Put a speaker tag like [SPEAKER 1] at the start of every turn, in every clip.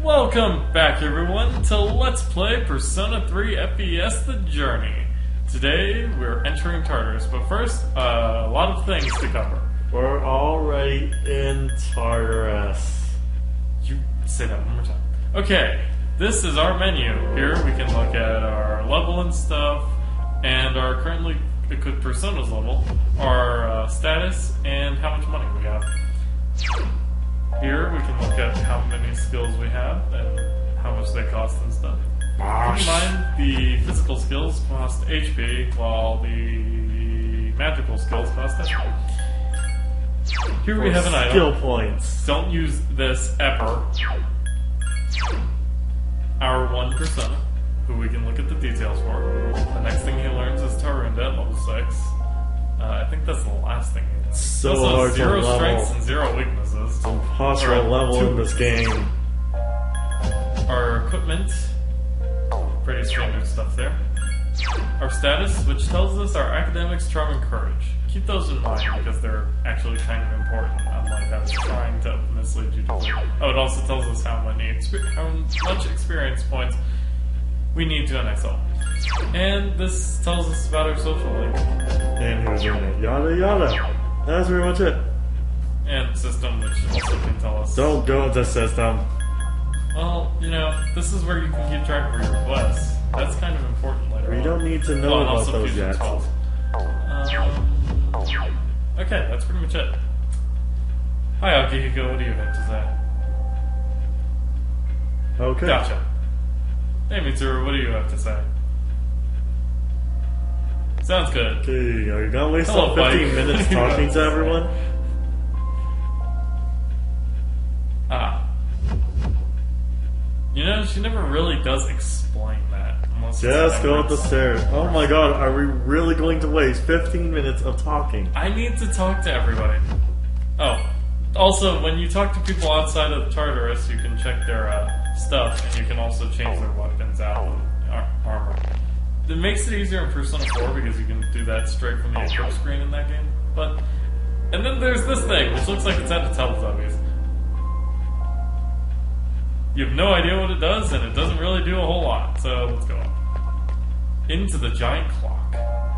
[SPEAKER 1] Welcome back, everyone, to Let's Play Persona 3 FES The Journey. Today, we're entering Tartarus, but first, a lot of things to cover.
[SPEAKER 2] We're already in Tartarus.
[SPEAKER 1] You say that one more time. Okay, this is our menu. Here we can look at our level and stuff, and our currently equipped Persona's level, our status, and how much money we have. Here we can look at how many skills we have and how much they cost and stuff. Keep in mind, the physical skills cost HP, while the magical skills cost SP. Here we have an item.
[SPEAKER 2] Skill points.
[SPEAKER 1] Don't use this ever. Our one persona, who we can look at the details for. The next thing he learns is Ryuune at level 6. I think that's the last thing he learns.
[SPEAKER 2] So
[SPEAKER 1] also
[SPEAKER 2] hard to
[SPEAKER 1] zero
[SPEAKER 2] level.
[SPEAKER 1] strengths and 0 weaknesses.
[SPEAKER 2] It's impossible to level in this game.
[SPEAKER 1] Our equipment, pretty standard stuff there. Our status, which tells us our academics, charm, and courage. Keep those in mind because they're actually kind of important, unlike I was trying to mislead you to believe. Oh, it also tells us how much experience points we need to an XL. And this tells us about our social link.
[SPEAKER 2] And who's in it. Yada yada. That's pretty much it.
[SPEAKER 1] And system, which also can tell us.
[SPEAKER 2] Don't go into system.
[SPEAKER 1] Well, you know, this is where you can keep track of your quests. That's kind of important later on.
[SPEAKER 2] We don't need to know about those yet.
[SPEAKER 1] Okay, that's pretty much it. Hi, Akihiko, what do you have to say?
[SPEAKER 2] Okay.
[SPEAKER 1] Gotcha. Hey, Mitsuru, what do you have to say? Sounds good.
[SPEAKER 2] Okay, are you gonna waste
[SPEAKER 1] Hello,
[SPEAKER 2] all 15
[SPEAKER 1] Mike.
[SPEAKER 2] minutes talking to everyone?
[SPEAKER 1] You know, she never really does explain that.
[SPEAKER 2] Just go up the stairs. Oh my god, are we really going to waste 15 minutes of talking?
[SPEAKER 1] I need to talk to everybody. Oh, also, when you talk to people outside of Tartarus, you can check their stuff, and you can also change their weapons out and armor. It makes it easier in Persona 4 because you can do that straight from the equip screen in that game. And then there's this thing, which looks like it's out of Teletubbies. You have no idea what it does, and it doesn't really do a whole lot. So let's go up into the giant clock.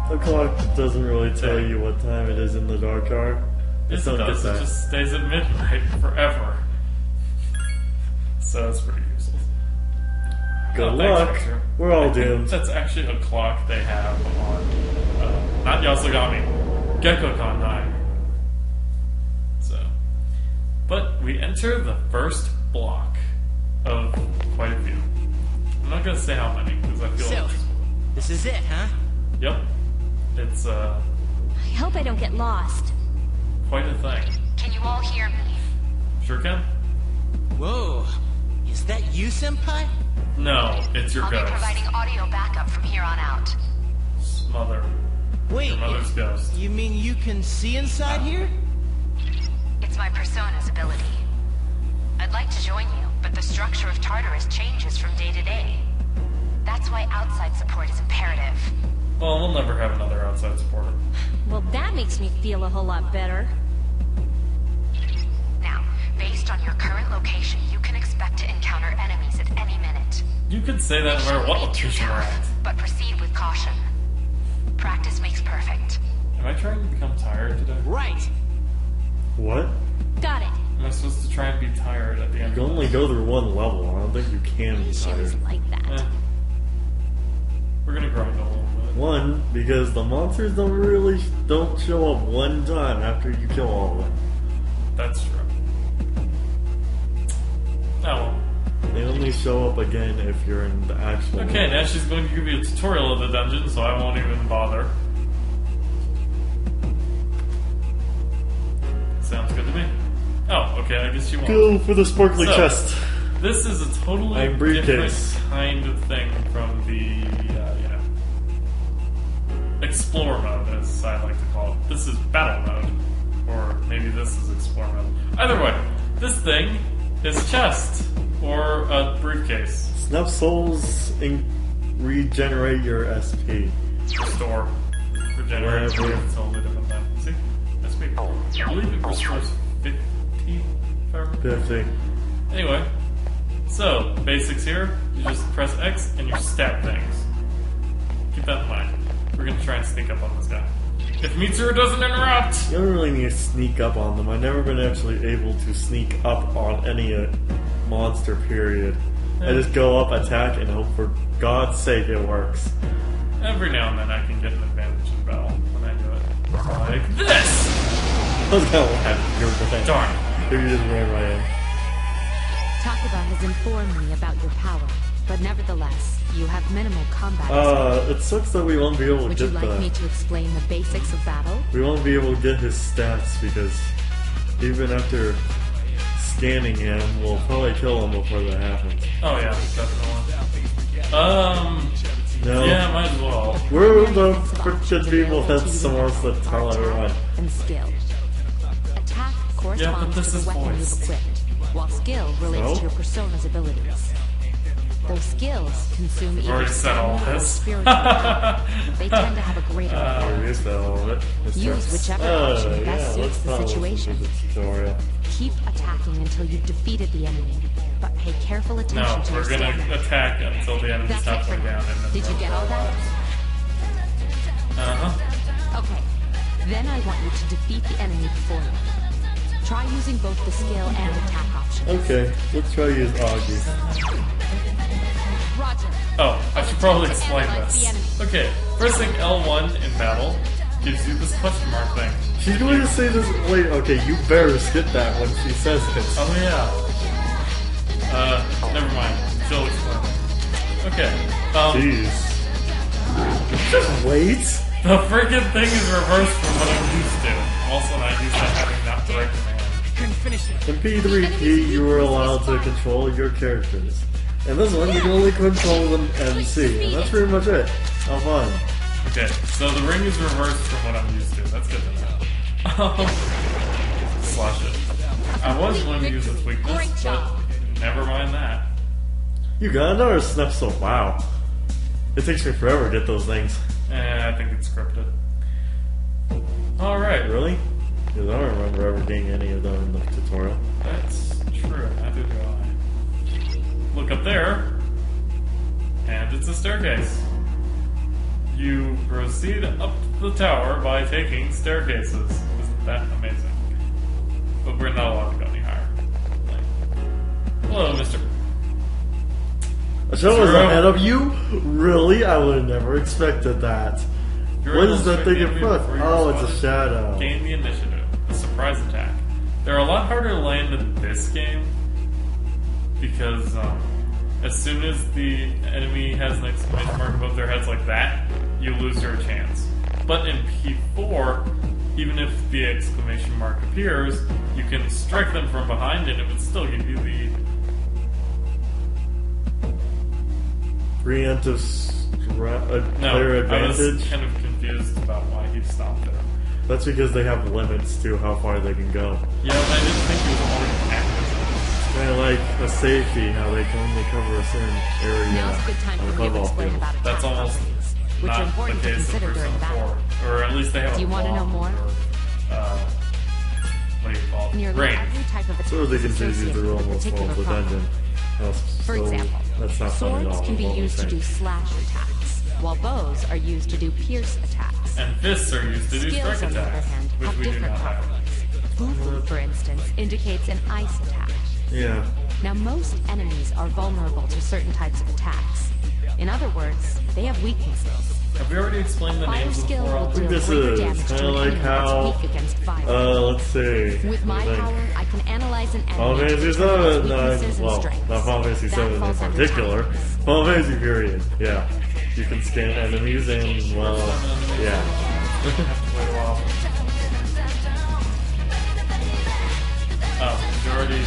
[SPEAKER 2] The clock doesn't really tell you what time it is in the dark car.
[SPEAKER 1] Yes, it does. It just stays at midnight forever. So it's pretty useless.
[SPEAKER 2] Good luck. We're all doomed.
[SPEAKER 1] That's actually a clock they have on, not Yasogami, Gekkoukan 9. So, but we enter the first block of quite a few. I'm not gonna say how many because I feel
[SPEAKER 3] so, this is it, huh?
[SPEAKER 1] Yep. It's
[SPEAKER 4] I hope I don't get lost.
[SPEAKER 1] quite a thing.
[SPEAKER 5] Can you all hear me?
[SPEAKER 1] Sure can?
[SPEAKER 3] Whoa. Is that you, Senpai?
[SPEAKER 1] No, it's your
[SPEAKER 5] I'll be
[SPEAKER 1] ghost.
[SPEAKER 5] providing audio backup from here on out.
[SPEAKER 1] Mother.
[SPEAKER 3] Wait,
[SPEAKER 1] Your mother's ghost.
[SPEAKER 3] you mean you can see inside here?
[SPEAKER 5] It's my Persona's ability. I'd like to join you, but the structure of Tartarus changes from day to day. That's why outside support is imperative.
[SPEAKER 1] Well, we'll never have another outside supporter.
[SPEAKER 4] Well, that makes me feel a whole lot better.
[SPEAKER 5] Now, based on your current location, you can expect to encounter enemies at any minute.
[SPEAKER 1] You could say that no matter what location we're at.
[SPEAKER 5] But proceed with caution. Practice makes perfect.
[SPEAKER 1] Am I trying to become tired today?
[SPEAKER 3] Right.
[SPEAKER 2] What?
[SPEAKER 4] Got it.
[SPEAKER 1] Am I supposed to try and be tired at the end?
[SPEAKER 2] You can only go through one level. I don't think you can be
[SPEAKER 4] She was
[SPEAKER 2] tired.
[SPEAKER 4] like that.
[SPEAKER 1] Eh. We're gonna grind a little bit.
[SPEAKER 2] One, because the monsters don't show up one time after you kill all of them.
[SPEAKER 1] That's true. Oh well.
[SPEAKER 2] They only show up again if you're in the actual
[SPEAKER 1] Okay, now she's going to give you a tutorial of the dungeon, so I won't even bother. Sounds good to me. Oh, okay, I guess you won't.
[SPEAKER 2] Go for the sparkly
[SPEAKER 1] So,
[SPEAKER 2] chest.
[SPEAKER 1] This is a totally
[SPEAKER 2] I'm briefcase.
[SPEAKER 1] different kind of thing from the, explore mode, as I like to call it. This is battle mode. Or maybe this is explore mode. Either way, this thing is a chest. Or a briefcase.
[SPEAKER 2] Snuff souls regenerate your SP.
[SPEAKER 1] Restore. Regenerate. It's
[SPEAKER 2] Whatever.
[SPEAKER 1] a totally different thing. See? SP. I believe it restores 50, if I remember.
[SPEAKER 2] 50.
[SPEAKER 1] Anyway, So, basics here, you just press X and you stab things. Keep that in mind. We're gonna try and sneak up on this guy. If Mitsuru doesn't interrupt!
[SPEAKER 2] You don't really need to sneak up on them. I've never been actually able to sneak up on any monster, period. I just go up, attack, and hope for God's sake it works.
[SPEAKER 1] Every now and then I can get an advantage in battle when I do it. Like this!
[SPEAKER 2] I was gonna laugh. You were defending.
[SPEAKER 1] Darn.
[SPEAKER 2] You just ran right in.
[SPEAKER 6] Takuba has informed me about your power, but nevertheless, you have minimal combat experience.
[SPEAKER 2] It sucks that we won't be able to
[SPEAKER 6] Would
[SPEAKER 2] get
[SPEAKER 6] you like me to explain the basics of battle?
[SPEAKER 2] We won't be able to get his stats because even after scanning him, we'll probably kill him before that happens.
[SPEAKER 1] Oh yeah, definitely.
[SPEAKER 2] No.
[SPEAKER 1] Yeah, might as well.
[SPEAKER 2] We're the frickin' people that's supposed to tell everyone.
[SPEAKER 6] And skill. Attack corresponds
[SPEAKER 1] this
[SPEAKER 6] to
[SPEAKER 1] is
[SPEAKER 6] the weapon
[SPEAKER 1] voiced.
[SPEAKER 6] you've equipped, while skill relates
[SPEAKER 2] So?
[SPEAKER 6] to your persona's abilities. Those skills consume either
[SPEAKER 1] already said all
[SPEAKER 6] stamina or
[SPEAKER 1] this.
[SPEAKER 6] spiritual energy. They tend to have a greater
[SPEAKER 2] Oh,
[SPEAKER 6] effect.
[SPEAKER 2] we used that all of it.
[SPEAKER 6] Use whichever option best suits the situation.
[SPEAKER 2] Tutorial.
[SPEAKER 6] Keep attacking until you've defeated the enemy, but pay careful attention
[SPEAKER 1] No,
[SPEAKER 6] to your
[SPEAKER 1] we're gonna
[SPEAKER 6] stamina.
[SPEAKER 1] attack until the enemy's
[SPEAKER 6] That's it for
[SPEAKER 1] halfway
[SPEAKER 6] now.
[SPEAKER 1] down. And then
[SPEAKER 6] Did you get all that?
[SPEAKER 1] Uh-huh.
[SPEAKER 6] Okay. Then I want you to defeat the enemy before you. Try using both the skill and attack options.
[SPEAKER 2] Okay, let's try to use Augie.
[SPEAKER 6] Roger.
[SPEAKER 1] Oh, I should probably
[SPEAKER 6] Attempt to
[SPEAKER 1] explain
[SPEAKER 6] analyze the
[SPEAKER 1] this.
[SPEAKER 6] enemy.
[SPEAKER 1] Okay, first thing, L1 in battle gives you this question mark thing.
[SPEAKER 2] She's going to say this. Wait, okay, you better skip that when she says this.
[SPEAKER 1] Oh yeah. Never mind. She'll explain. Okay.
[SPEAKER 2] Jeez. Just wait.
[SPEAKER 1] The freaking thing is reversed from what I'm used to. I'm also not used to having that direct command.
[SPEAKER 3] Couldn't finish it.
[SPEAKER 2] In P3P, you were allowed to control your characters. And this one, you can only control them MC. And that's pretty much it. How fun.
[SPEAKER 1] Okay, so the ring is reversed from what I'm used to. That's good to know. Slash it. I was going to use its weakness, but never mind that.
[SPEAKER 2] You got another snuff, so wow. It takes me forever to get those things.
[SPEAKER 1] I think it's scripted. Alright.
[SPEAKER 2] Really? Because I don't remember ever getting any of them in the tutorial.
[SPEAKER 1] That's true. Neither do I. Look up there, and it's a staircase. You proceed up the tower by taking staircases. Isn't that amazing? But we're not allowed to go any higher. Like, hello, Mr.
[SPEAKER 2] A show was
[SPEAKER 1] True.
[SPEAKER 2] ahead of you? Really? I would have never expected that. What is that thing in front? Oh, it's a shadow.
[SPEAKER 1] Gain the initiative. A surprise attack. They're a lot harder to land in this game because as soon as the enemy has an exclamation mark above their heads like that, you lose your chance. But in P4, even if the exclamation mark appears, you can strike them from behind and it would still give you the
[SPEAKER 2] Preemptive player advantage?
[SPEAKER 1] I was kind of confused about why he stopped there.
[SPEAKER 2] That's because they have limits to how far they can go.
[SPEAKER 1] Yeah, but I didn't think he was always active.
[SPEAKER 2] Kind of like a safety, how they can only cover a certain area
[SPEAKER 6] Now's a good time
[SPEAKER 2] on the
[SPEAKER 6] for me to
[SPEAKER 2] football
[SPEAKER 6] explain
[SPEAKER 2] field.
[SPEAKER 6] about attack
[SPEAKER 1] That's almost
[SPEAKER 6] properties, which are
[SPEAKER 1] not the
[SPEAKER 6] important to
[SPEAKER 1] case in
[SPEAKER 6] consider during
[SPEAKER 1] Persona
[SPEAKER 6] battle.
[SPEAKER 1] 4. Or at least they have
[SPEAKER 6] Do you
[SPEAKER 1] a
[SPEAKER 6] want to know
[SPEAKER 1] block
[SPEAKER 6] more?
[SPEAKER 1] or, what do you call it?
[SPEAKER 6] Nearly
[SPEAKER 1] Range.
[SPEAKER 6] every type of attack
[SPEAKER 2] So they
[SPEAKER 6] is
[SPEAKER 2] can just use
[SPEAKER 6] associated
[SPEAKER 2] the
[SPEAKER 6] with a
[SPEAKER 2] almost
[SPEAKER 6] particular
[SPEAKER 2] of the
[SPEAKER 6] problem.
[SPEAKER 2] dungeon.
[SPEAKER 6] For
[SPEAKER 2] So
[SPEAKER 6] example,
[SPEAKER 2] that's not funny at
[SPEAKER 6] swords
[SPEAKER 2] all,
[SPEAKER 6] can be
[SPEAKER 2] what we're
[SPEAKER 6] used to
[SPEAKER 2] saying.
[SPEAKER 6] do slash attacks, while bows are used to do pierce attacks.
[SPEAKER 1] And fists are used to do
[SPEAKER 6] Skills,
[SPEAKER 1] strike
[SPEAKER 6] on the other
[SPEAKER 1] attacks,
[SPEAKER 6] hand,
[SPEAKER 1] which
[SPEAKER 6] have
[SPEAKER 1] we do
[SPEAKER 6] different
[SPEAKER 1] not have.
[SPEAKER 6] properties. Fufu, for instance, indicates an ice attack.
[SPEAKER 2] Yeah.
[SPEAKER 6] Now, most enemies are vulnerable to certain types of attacks. In other words, they have weaknesses.
[SPEAKER 1] Have we already explained the
[SPEAKER 6] Fire
[SPEAKER 1] names of the
[SPEAKER 6] skill
[SPEAKER 1] four
[SPEAKER 6] will
[SPEAKER 1] elements?
[SPEAKER 6] deal
[SPEAKER 2] This
[SPEAKER 6] greater
[SPEAKER 2] is
[SPEAKER 6] damage to
[SPEAKER 2] kinda
[SPEAKER 6] an
[SPEAKER 2] like
[SPEAKER 6] enemy
[SPEAKER 2] how,
[SPEAKER 6] that's weak against fire.
[SPEAKER 2] Let's see.
[SPEAKER 6] With my
[SPEAKER 2] Like,
[SPEAKER 6] power, I can analyze an
[SPEAKER 2] Final
[SPEAKER 6] enemy to
[SPEAKER 2] Fantasy
[SPEAKER 6] determine its
[SPEAKER 2] 7,
[SPEAKER 6] weaknesses and
[SPEAKER 2] well,
[SPEAKER 6] strengths.
[SPEAKER 2] not Final Fantasy
[SPEAKER 6] That
[SPEAKER 2] 7 in
[SPEAKER 6] falls under
[SPEAKER 2] particular.
[SPEAKER 6] tactics.
[SPEAKER 2] Final Fantasy period, yeah. You can scan enemies and, well, yeah.
[SPEAKER 1] Have to wait a while. Oh, you already...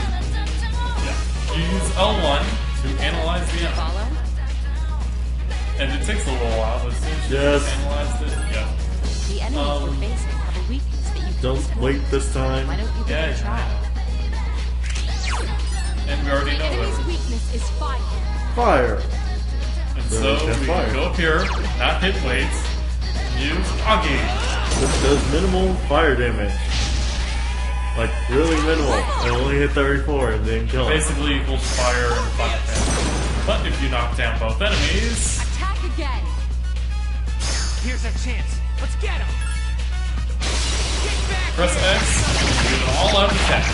[SPEAKER 1] Yeah. You use L1 to analyze the enemy.
[SPEAKER 6] Follow?
[SPEAKER 1] And it takes a little while, but as soon as you
[SPEAKER 2] Yes.
[SPEAKER 1] analyzed it, yeah.
[SPEAKER 6] The enemies you're facing have a weakness that you can
[SPEAKER 2] Don't
[SPEAKER 6] exploit.
[SPEAKER 2] wait this time.
[SPEAKER 6] Why don't you give
[SPEAKER 1] Yeah,
[SPEAKER 6] it a try?
[SPEAKER 1] And we already know
[SPEAKER 6] Enemy's
[SPEAKER 1] that.
[SPEAKER 6] weakness is fire.
[SPEAKER 2] Fire!
[SPEAKER 1] And
[SPEAKER 2] Then
[SPEAKER 1] so
[SPEAKER 2] we can
[SPEAKER 1] we
[SPEAKER 2] fire.
[SPEAKER 1] go up here, not hit weights, use Augie.
[SPEAKER 2] This does minimal fire damage. Like, really minimal. I only hit 34 and didn't kill him.
[SPEAKER 1] Basically equals fire and fire damage. But if you knock down both enemies,
[SPEAKER 6] Attack again!
[SPEAKER 3] Here's our chance. Let's get him. Get back
[SPEAKER 1] press
[SPEAKER 3] here.
[SPEAKER 1] X, and do an all-out attack.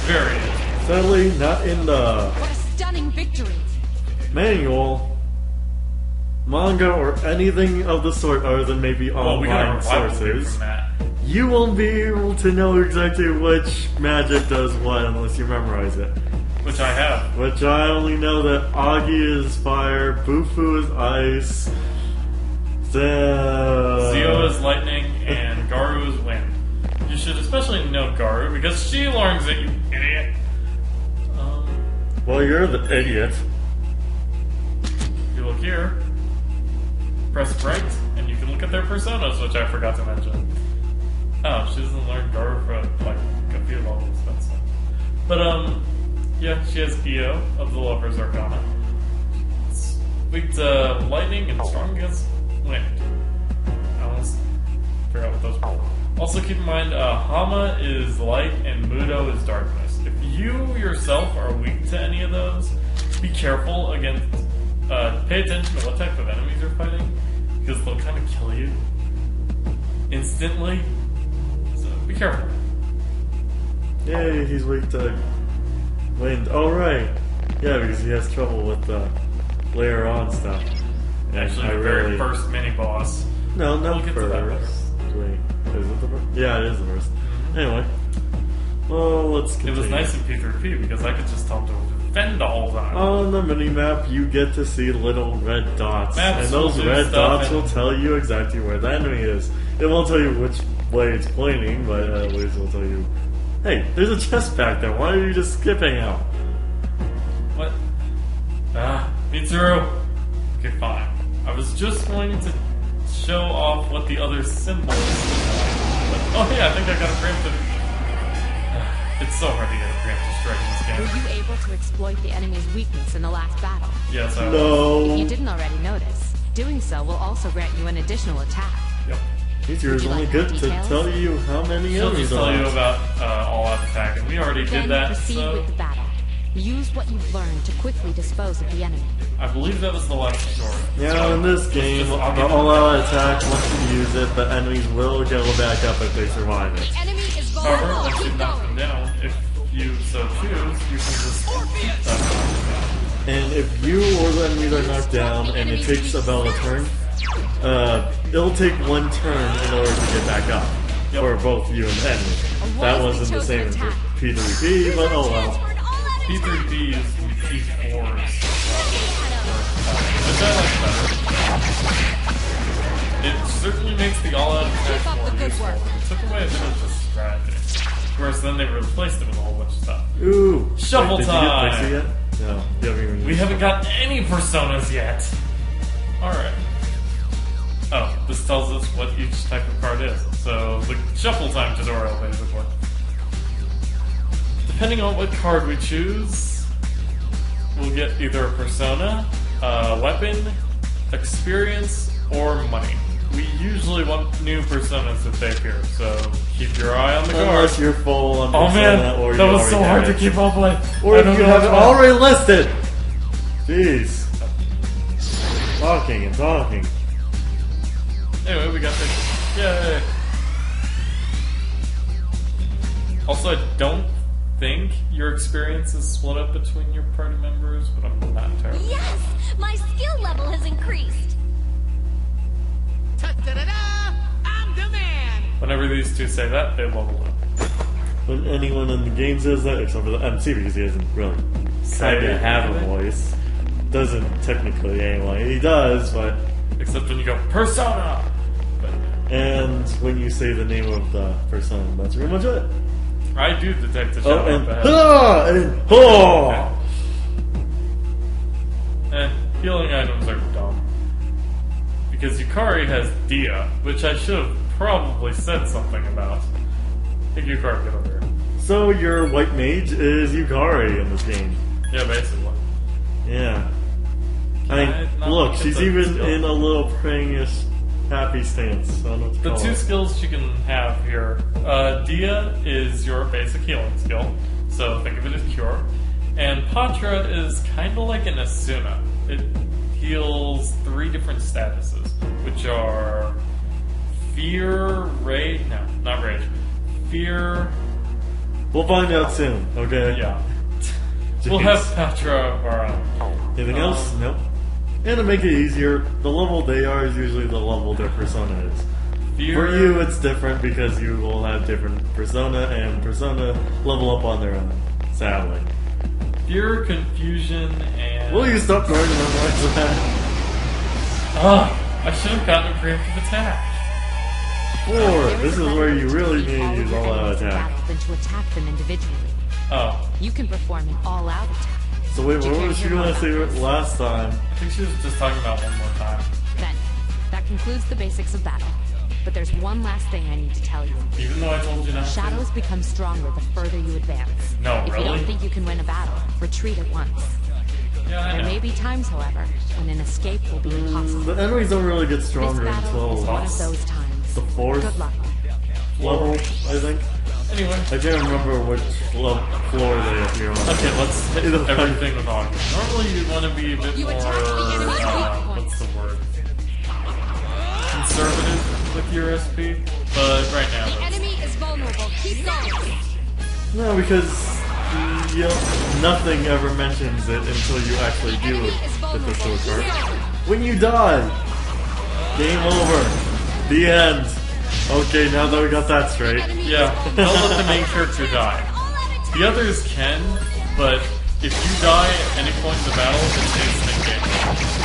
[SPEAKER 1] Very easy.
[SPEAKER 2] Sadly, not in the
[SPEAKER 6] What a stunning victory!
[SPEAKER 2] manual, manga, or anything of the sort other than maybe
[SPEAKER 1] Well, we got
[SPEAKER 2] online
[SPEAKER 1] a rivalry
[SPEAKER 2] sources.
[SPEAKER 1] from that.
[SPEAKER 2] You won't be able to know exactly which magic does what unless you memorize it.
[SPEAKER 1] Which I have.
[SPEAKER 2] Which I only know that Agi is fire, Bufu is ice,
[SPEAKER 1] Zio is lightning, and Garu is wind. You should especially know Garu, because she learns it, you idiot.
[SPEAKER 2] Well, you're the idiot.
[SPEAKER 1] If you look here, press right, and you can look at their personas, which I forgot to mention. Oh, she doesn't learn Garu for like a few levels, that's fine. But, yeah, she has EO of the Lover's Arcana. It's weak to lightning and strong against wind. I almost forgot what those were. Also keep in mind, Hama is light and Mudo is darkness. If you yourself are weak to any of those, be careful against, pay attention to what type of enemies you're fighting, because they'll kind of kill you instantly. So be careful.
[SPEAKER 2] Yay, he's weak to wind. Oh, right. Yeah, because he has trouble with the layer on stuff. And
[SPEAKER 1] Actually,
[SPEAKER 2] I
[SPEAKER 1] the very
[SPEAKER 2] really-
[SPEAKER 1] first mini boss.
[SPEAKER 2] No, not
[SPEAKER 1] We'll get to that later.
[SPEAKER 2] first. Wait, is it the first? Yeah, it is the first. Anyway. Well, let's
[SPEAKER 1] It
[SPEAKER 2] continue.
[SPEAKER 1] was nice in P3P because I could just tell him to defend all the time.
[SPEAKER 2] On the mini-map, you get to see little red dots.
[SPEAKER 1] Maps
[SPEAKER 2] and those
[SPEAKER 1] will do
[SPEAKER 2] red
[SPEAKER 1] stuff
[SPEAKER 2] dots
[SPEAKER 1] and-
[SPEAKER 2] will tell you exactly where the enemy is. It won't tell you which way it's pointing, but at least it'll tell you, hey, there's a chest back there. Why are you just skipping out?
[SPEAKER 1] What? Mitsuru. Okay, fine. I was just going to show off what the other symbols look like. But, oh yeah, I think I got a preemptive. It's so hard to get a preemptive strike in this
[SPEAKER 6] Were
[SPEAKER 1] game.
[SPEAKER 6] you able to exploit the enemy's weakness in the last battle?
[SPEAKER 1] Yes, I was.
[SPEAKER 6] If you
[SPEAKER 2] No.
[SPEAKER 6] didn't already notice, doing so will also grant you an additional attack.
[SPEAKER 1] Yep.
[SPEAKER 2] It's
[SPEAKER 6] Would you
[SPEAKER 2] only
[SPEAKER 6] like
[SPEAKER 2] good
[SPEAKER 6] more
[SPEAKER 2] to
[SPEAKER 6] details?
[SPEAKER 2] tell you how many
[SPEAKER 1] She'll
[SPEAKER 2] enemies
[SPEAKER 1] just tell you
[SPEAKER 2] are.
[SPEAKER 1] about all-out attack, and we already
[SPEAKER 6] Then
[SPEAKER 1] did that,
[SPEAKER 6] proceed
[SPEAKER 1] so
[SPEAKER 6] with the battle. Use what you've learned to quickly dispose of the enemy.
[SPEAKER 1] I believe that was the last tutorial.
[SPEAKER 2] Yeah, in this game,
[SPEAKER 1] I'll
[SPEAKER 2] the
[SPEAKER 1] give it-
[SPEAKER 2] all-out attack, once you use it, the enemies will go back up if they survive it.
[SPEAKER 6] Enemy is
[SPEAKER 1] However, once you knock them down, if you so choose, you can just keep them.
[SPEAKER 2] And if you or the enemies are knocked down and it takes about a turn, it'll take one turn in order to get back up.
[SPEAKER 1] Yep.
[SPEAKER 2] For both you and the enemy. That wasn't the same in P3P, but oh well.
[SPEAKER 1] P3P is P4's. Which I like better. It certainly makes the all-out attack
[SPEAKER 6] Keep up
[SPEAKER 1] more
[SPEAKER 6] the good
[SPEAKER 1] useful.
[SPEAKER 6] work.
[SPEAKER 1] It took away a bit of the strategy. Whereas then they replaced it with a whole bunch of stuff.
[SPEAKER 2] Ooh.
[SPEAKER 1] Shuffle
[SPEAKER 2] Wait, did
[SPEAKER 1] time.
[SPEAKER 2] you get Pixie yet? No, you haven't even
[SPEAKER 1] We haven't got any personas yet. Alright. Oh, this tells us what each type of card is. So, the shuffle time tutorial, basically. Depending on what card we choose, we'll get either a persona, a weapon, experience, or money. We usually want new personas if they appear, so keep your eye on the card.
[SPEAKER 2] Unless you're full on
[SPEAKER 1] Oh
[SPEAKER 2] Persona
[SPEAKER 1] man,
[SPEAKER 2] or
[SPEAKER 1] that
[SPEAKER 2] you
[SPEAKER 1] was
[SPEAKER 2] already
[SPEAKER 1] so
[SPEAKER 2] have
[SPEAKER 1] hard to
[SPEAKER 2] it.
[SPEAKER 1] keep up with.
[SPEAKER 2] Or
[SPEAKER 1] I
[SPEAKER 2] if
[SPEAKER 1] don't
[SPEAKER 2] you
[SPEAKER 1] know
[SPEAKER 2] have it
[SPEAKER 1] how-
[SPEAKER 2] already listed! Jeez. Talking and talking.
[SPEAKER 1] Anyway, we got this. Yay! Also, I don't think your experience is split up between your party members, but I'm not entirely.
[SPEAKER 4] Yes! My skill level has increased!
[SPEAKER 3] Ta-da-da-da! I'm the man!
[SPEAKER 1] Whenever these two say that, they level up.
[SPEAKER 2] When anyone in the game says that, except for the MC, because he doesn't really
[SPEAKER 1] Say
[SPEAKER 2] kind of have a
[SPEAKER 1] anything.
[SPEAKER 2] voice. Doesn't technically anyway. He does, but...
[SPEAKER 1] Except when you go, Persona! But
[SPEAKER 2] And when you say the name of the person, that's pretty much it.
[SPEAKER 1] I do detect the
[SPEAKER 2] Oh,
[SPEAKER 1] shadow
[SPEAKER 2] and...
[SPEAKER 1] up ahead.
[SPEAKER 2] Ha! And... Ha!
[SPEAKER 1] Healing items are dumb. Because Yukari has Dia, which I should have probably said something about. Hey, Yukari, get over here.
[SPEAKER 2] So your white mage is Yukari in this game.
[SPEAKER 1] Yeah, basically.
[SPEAKER 2] Yeah.
[SPEAKER 1] I not
[SPEAKER 2] Look,
[SPEAKER 1] look at
[SPEAKER 2] she's
[SPEAKER 1] the
[SPEAKER 2] even
[SPEAKER 1] skill?
[SPEAKER 2] in a little praying-ish happy stance. I don't know what to
[SPEAKER 1] The
[SPEAKER 2] call
[SPEAKER 1] two
[SPEAKER 2] it.
[SPEAKER 1] skills you can have here. Dia is your basic healing skill, so think of it as Cure. And Patra is kind of like an Asuna. It heals 3 different statuses, which are Fear, Rage... No, not Rage. Fear...
[SPEAKER 2] We'll find out soon, okay?
[SPEAKER 1] Yeah.
[SPEAKER 2] Jeez.
[SPEAKER 1] We'll have Patra around.
[SPEAKER 2] Anything else? Nope. And to make it easier, the level they are is usually the level their persona is.
[SPEAKER 1] Fear...
[SPEAKER 2] For you, it's different because you will have different persona, and persona level up on their own, sadly.
[SPEAKER 1] Fear, Confusion, and...
[SPEAKER 2] Will you stop trying to memorize that?
[SPEAKER 1] I should have gotten a preemptive attack.
[SPEAKER 2] 4. This is where you really need to use all-out attack.
[SPEAKER 6] Than to attack them individually.
[SPEAKER 1] Oh.
[SPEAKER 6] You can perform an all-out attack.
[SPEAKER 2] So wait, what was she gonna say last time?
[SPEAKER 1] I think she was just talking about one more time.
[SPEAKER 6] Then, that concludes the basics of battle. But there's one last thing I need to tell you.
[SPEAKER 1] Even though I told you not
[SPEAKER 6] Shadows become stronger the further you advance.
[SPEAKER 1] No,
[SPEAKER 6] If
[SPEAKER 1] really?
[SPEAKER 6] you don't think you can win a battle, retreat at once.
[SPEAKER 1] to. Yeah, I
[SPEAKER 6] There
[SPEAKER 1] know.
[SPEAKER 6] may be times, however, when an escape will be impossible.
[SPEAKER 2] The enemies don't really get
[SPEAKER 6] This
[SPEAKER 2] stronger
[SPEAKER 6] battle
[SPEAKER 2] until
[SPEAKER 6] is one of those times.
[SPEAKER 2] the 4th
[SPEAKER 6] Good luck.
[SPEAKER 2] level, I think.
[SPEAKER 1] Anyway.
[SPEAKER 2] I can't remember which floor they appear on.
[SPEAKER 1] Okay, let's hit
[SPEAKER 2] Either way.
[SPEAKER 1] everything with Augur. Normally you'd want to be a bit
[SPEAKER 4] You
[SPEAKER 1] more,
[SPEAKER 4] attack the enemy's weak
[SPEAKER 1] what's the word? Conservative with your SP, but right now
[SPEAKER 4] The
[SPEAKER 1] that's-
[SPEAKER 4] enemy is vulnerable. Keep going.
[SPEAKER 2] No, because nothing ever mentions it until you actually do it with the sword card. When you die, game over. The end. Okay, now that we got that straight.
[SPEAKER 1] Yeah, don't let the main character die. The others can, but if you die at any point in the battle, it's instant game.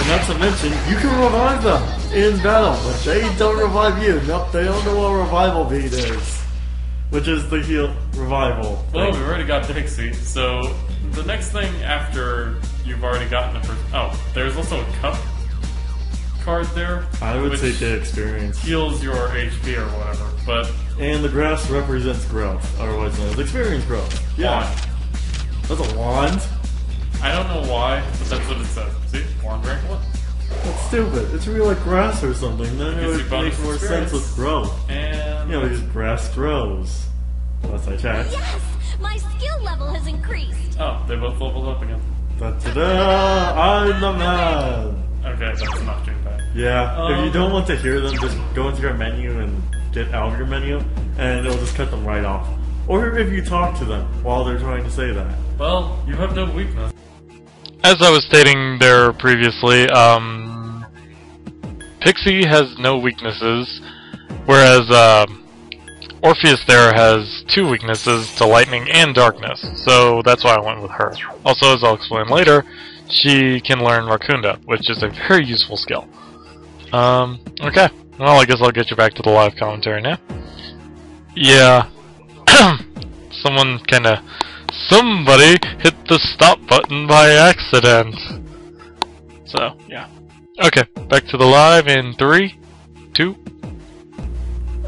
[SPEAKER 2] And not to mention, you can revive them in battle, but they don't revive you. Nope, they don't know what revival beat is. Which is the heal revival.
[SPEAKER 1] Well,
[SPEAKER 2] thing.
[SPEAKER 1] we've already got Pixie, so the next thing after you've already gotten the first... Oh, there's also a cup card there.
[SPEAKER 2] I would
[SPEAKER 1] which
[SPEAKER 2] say dead experience.
[SPEAKER 1] heals your HP or whatever, but...
[SPEAKER 2] And the grass represents growth, otherwise known as experience growth. Yeah.
[SPEAKER 1] Wand.
[SPEAKER 2] That's a wand.
[SPEAKER 1] I don't know why, but that's what it says. See? Wand rank 1.
[SPEAKER 2] That's stupid. It's really like grass or something. Then it
[SPEAKER 1] Gives you
[SPEAKER 2] would
[SPEAKER 1] bonus
[SPEAKER 2] make more
[SPEAKER 1] experience.
[SPEAKER 2] sense with growth.
[SPEAKER 1] And...
[SPEAKER 2] You know, because grass grows. Unless I check.
[SPEAKER 4] Yes! My skill level has increased.
[SPEAKER 1] Oh, they both leveled up again.
[SPEAKER 2] Da-da-da! I'm the man!
[SPEAKER 1] Okay, that's enough Dream Pack.
[SPEAKER 2] Yeah, if you don't want to hear them, just go into your menu and get out of your menu, and it'll just cut them right off. Or if you talk to them while they're trying to say that.
[SPEAKER 1] Well, you have no weakness.
[SPEAKER 7] As I was stating there previously, Pixie has no weaknesses, whereas Orpheus there has 2 weaknesses to lightning and darkness, so that's why I went with her. Also, as I'll explain later, she can learn Rakunda, which is a very useful skill. Okay. Well, I guess I'll get you back to the live commentary now. Yeah. Somebody hit the stop button by accident. So, yeah. Okay, back to the live in 3, 2...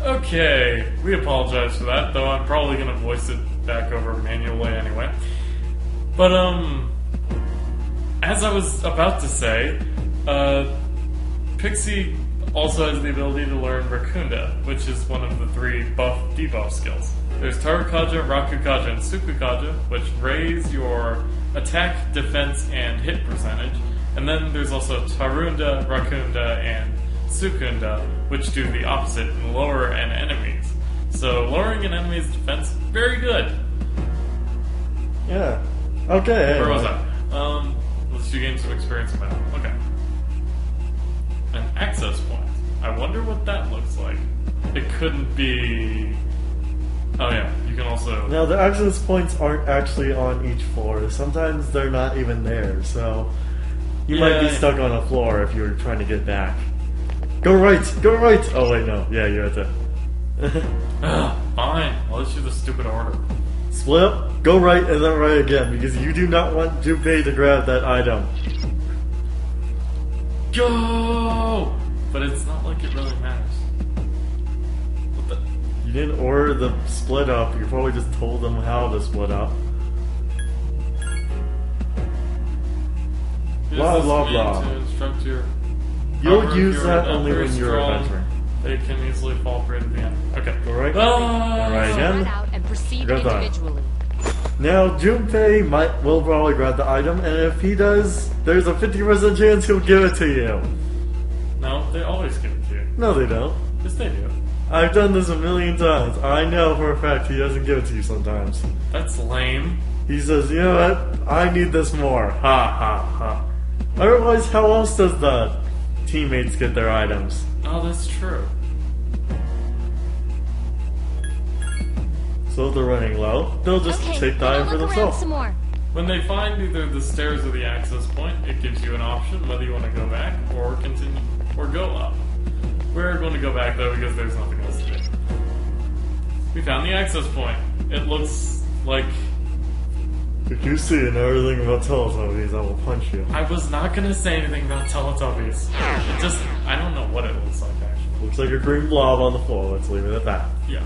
[SPEAKER 1] Okay, we apologize for that, though I'm probably gonna voice it back over manually anyway. But, as I was about to say, Pixie also has the ability to learn Rakunda, which is one of the 3 buff-debuff skills. There's Tarukaja, Rakukaja, and Tsukukaja, which raise your attack, defense, and hit percentage. And then there's also Tarunda, Rakunda, and Sukunda, which do the opposite and lower an enemy's. So lowering an enemy's defense, very good.
[SPEAKER 2] Yeah. Okay.
[SPEAKER 1] Where was
[SPEAKER 2] anyway.
[SPEAKER 1] I? Let's do games of experience about. Okay. An access point. I wonder what that looks like. It couldn't be... Oh yeah, you can also...
[SPEAKER 2] Now, the access points aren't actually on each floor. Sometimes they're not even there, so you might be
[SPEAKER 1] Yeah.
[SPEAKER 2] stuck on a floor if you're trying to get back. Go right! Go right! Oh wait, no. Yeah, you have to.
[SPEAKER 1] Fine, I'll issue the stupid order.
[SPEAKER 2] Split up, go right, and then right again, because you do not want Junpei to grab that item.
[SPEAKER 1] Go! But it's not like it really matters. What the...
[SPEAKER 2] You didn't order the split up, you probably just told them how to split up.
[SPEAKER 1] Use
[SPEAKER 2] Blah,
[SPEAKER 1] this
[SPEAKER 2] blah,
[SPEAKER 1] command
[SPEAKER 2] blah.
[SPEAKER 1] to instruct your...
[SPEAKER 2] You'll
[SPEAKER 1] However, if
[SPEAKER 2] use
[SPEAKER 1] you're
[SPEAKER 2] that
[SPEAKER 1] not
[SPEAKER 2] only
[SPEAKER 1] very
[SPEAKER 2] when you're
[SPEAKER 1] strong,
[SPEAKER 2] adventuring.
[SPEAKER 1] They can easily fall prey to the enemy. Okay.
[SPEAKER 2] Alright. Alright,
[SPEAKER 6] Spread
[SPEAKER 2] again.
[SPEAKER 6] out and proceed
[SPEAKER 2] Good time.
[SPEAKER 6] individually.
[SPEAKER 2] Now, Junpei will probably grab the item, and if he does, there's a 50% chance he'll give it to you.
[SPEAKER 1] No, they always give it to you.
[SPEAKER 2] No, they don't.
[SPEAKER 1] Yes, they do.
[SPEAKER 2] I've done this a million times. I know for a fact he doesn't give it to you sometimes.
[SPEAKER 1] That's lame.
[SPEAKER 2] He says, you know what? I need this more. Ha ha ha. Otherwise, how else does the teammates get their items?
[SPEAKER 1] Oh, that's true.
[SPEAKER 2] So if they're running low, they'll just
[SPEAKER 4] Okay,
[SPEAKER 2] take the item for
[SPEAKER 4] look around
[SPEAKER 2] themselves.
[SPEAKER 4] some more.
[SPEAKER 1] When they find either the stairs or the access point, it gives you an option whether you want to go back or continue or go up. We're going to go back though because there's nothing else to do. We found the access point. It looks like
[SPEAKER 2] If you see everything about Teletubbies, I will punch you.
[SPEAKER 1] I was not going to say anything about Teletubbies. It just I don't know what it looks like actually.
[SPEAKER 2] Looks like a green blob on the floor. Let's leave it at that.
[SPEAKER 1] Yeah,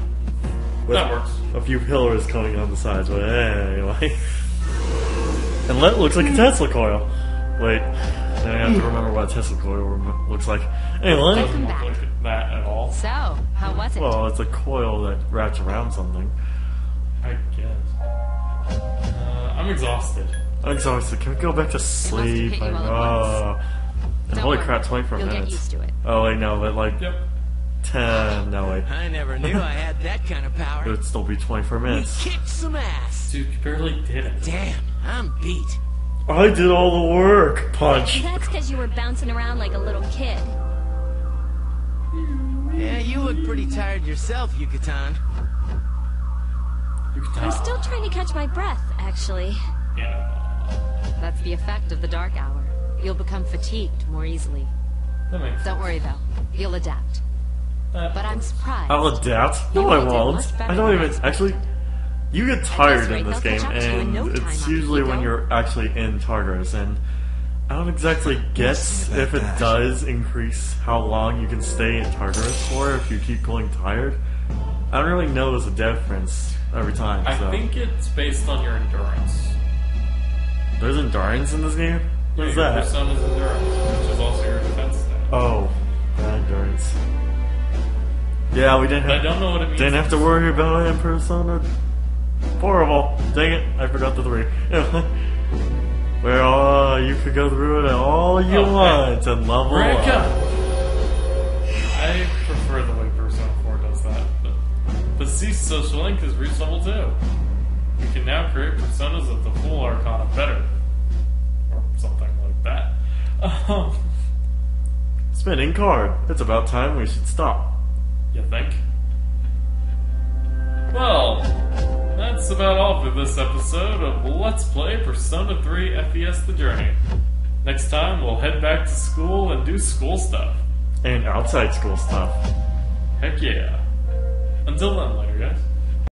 [SPEAKER 2] With
[SPEAKER 1] that works.
[SPEAKER 2] a few pillars coming on the sides, but anyway. And that looks like a Tesla coil. Wait, now I have to remember what a Tesla coil looks like. Anyway,
[SPEAKER 1] Doesn't look like that at all.
[SPEAKER 6] So, how was it?
[SPEAKER 2] well, it's a coil that wraps around something.
[SPEAKER 1] I guess. I'm exhausted.
[SPEAKER 2] I'm exhausted. Can we go back to sleep?
[SPEAKER 6] hit you
[SPEAKER 2] I
[SPEAKER 6] all at
[SPEAKER 2] know. And
[SPEAKER 6] Don't
[SPEAKER 2] holy
[SPEAKER 6] worry.
[SPEAKER 2] crap, 24
[SPEAKER 6] You'll
[SPEAKER 2] minutes.
[SPEAKER 6] get used to it.
[SPEAKER 2] Oh wait, no, but like
[SPEAKER 1] Yep.
[SPEAKER 2] 10. No wait,
[SPEAKER 3] I never knew I had that kind of
[SPEAKER 2] it
[SPEAKER 3] power.
[SPEAKER 2] would still be 24
[SPEAKER 3] We
[SPEAKER 2] minutes.
[SPEAKER 3] kicked some ass.
[SPEAKER 1] Dude, you barely did it.
[SPEAKER 3] Damn, I'm beat.
[SPEAKER 2] I did all the work. Punch.
[SPEAKER 4] That's because you were bouncing around like a little kid.
[SPEAKER 3] Yeah, you look pretty tired yourself, Yucatan.
[SPEAKER 1] You can
[SPEAKER 4] I'm
[SPEAKER 1] tell.
[SPEAKER 4] still trying to catch my breath, actually.
[SPEAKER 1] Yeah.
[SPEAKER 6] That's the effect of the dark hour. You'll become fatigued more easily.
[SPEAKER 1] That makes
[SPEAKER 6] Don't worry though, you'll adapt.
[SPEAKER 1] that.
[SPEAKER 6] But I'm surprised.
[SPEAKER 2] I'll adapt. No,
[SPEAKER 6] You
[SPEAKER 2] I
[SPEAKER 6] will do
[SPEAKER 2] won't.
[SPEAKER 6] much better
[SPEAKER 2] I don't
[SPEAKER 6] than I
[SPEAKER 2] even actually. You get tired
[SPEAKER 6] rate,
[SPEAKER 2] in this
[SPEAKER 6] they'll
[SPEAKER 2] game,
[SPEAKER 6] catch up to you in
[SPEAKER 2] and
[SPEAKER 6] no time,
[SPEAKER 2] it's
[SPEAKER 6] I'll
[SPEAKER 2] usually
[SPEAKER 6] keep
[SPEAKER 2] when
[SPEAKER 6] going.
[SPEAKER 2] you're actually in Tartarus, and I don't exactly get if it does increase how long you can stay in Tartarus for if you keep going tired. I don't really notice a difference every time.
[SPEAKER 1] I
[SPEAKER 2] So.
[SPEAKER 1] think it's based on your endurance.
[SPEAKER 2] There's endurance in this game. What is
[SPEAKER 1] Your
[SPEAKER 2] that?
[SPEAKER 1] persona's endurance, which is also your defense stat.
[SPEAKER 2] Oh, that endurance. Yeah, we didn't
[SPEAKER 1] I
[SPEAKER 2] have.
[SPEAKER 1] don't know what it means.
[SPEAKER 2] Didn't have to worry about it in Persona. Horrible. Dang it, I forgot the 3. Where you could go through it all you
[SPEAKER 1] Oh,
[SPEAKER 2] want and level
[SPEAKER 1] Break
[SPEAKER 2] up.
[SPEAKER 1] up! I prefer the way Persona 4 does that. The Cease social link is reached level 2. You can now create personas of the full Arcana better. Or something like that.
[SPEAKER 2] Spinning card. It's about time we should stop.
[SPEAKER 1] You think? Well, that's about all for this episode of Let's Play Persona 3 FES The Journey. Next time, we'll head back to school and do school stuff.
[SPEAKER 2] And outside school stuff.
[SPEAKER 1] Heck yeah. Until then, later, guys.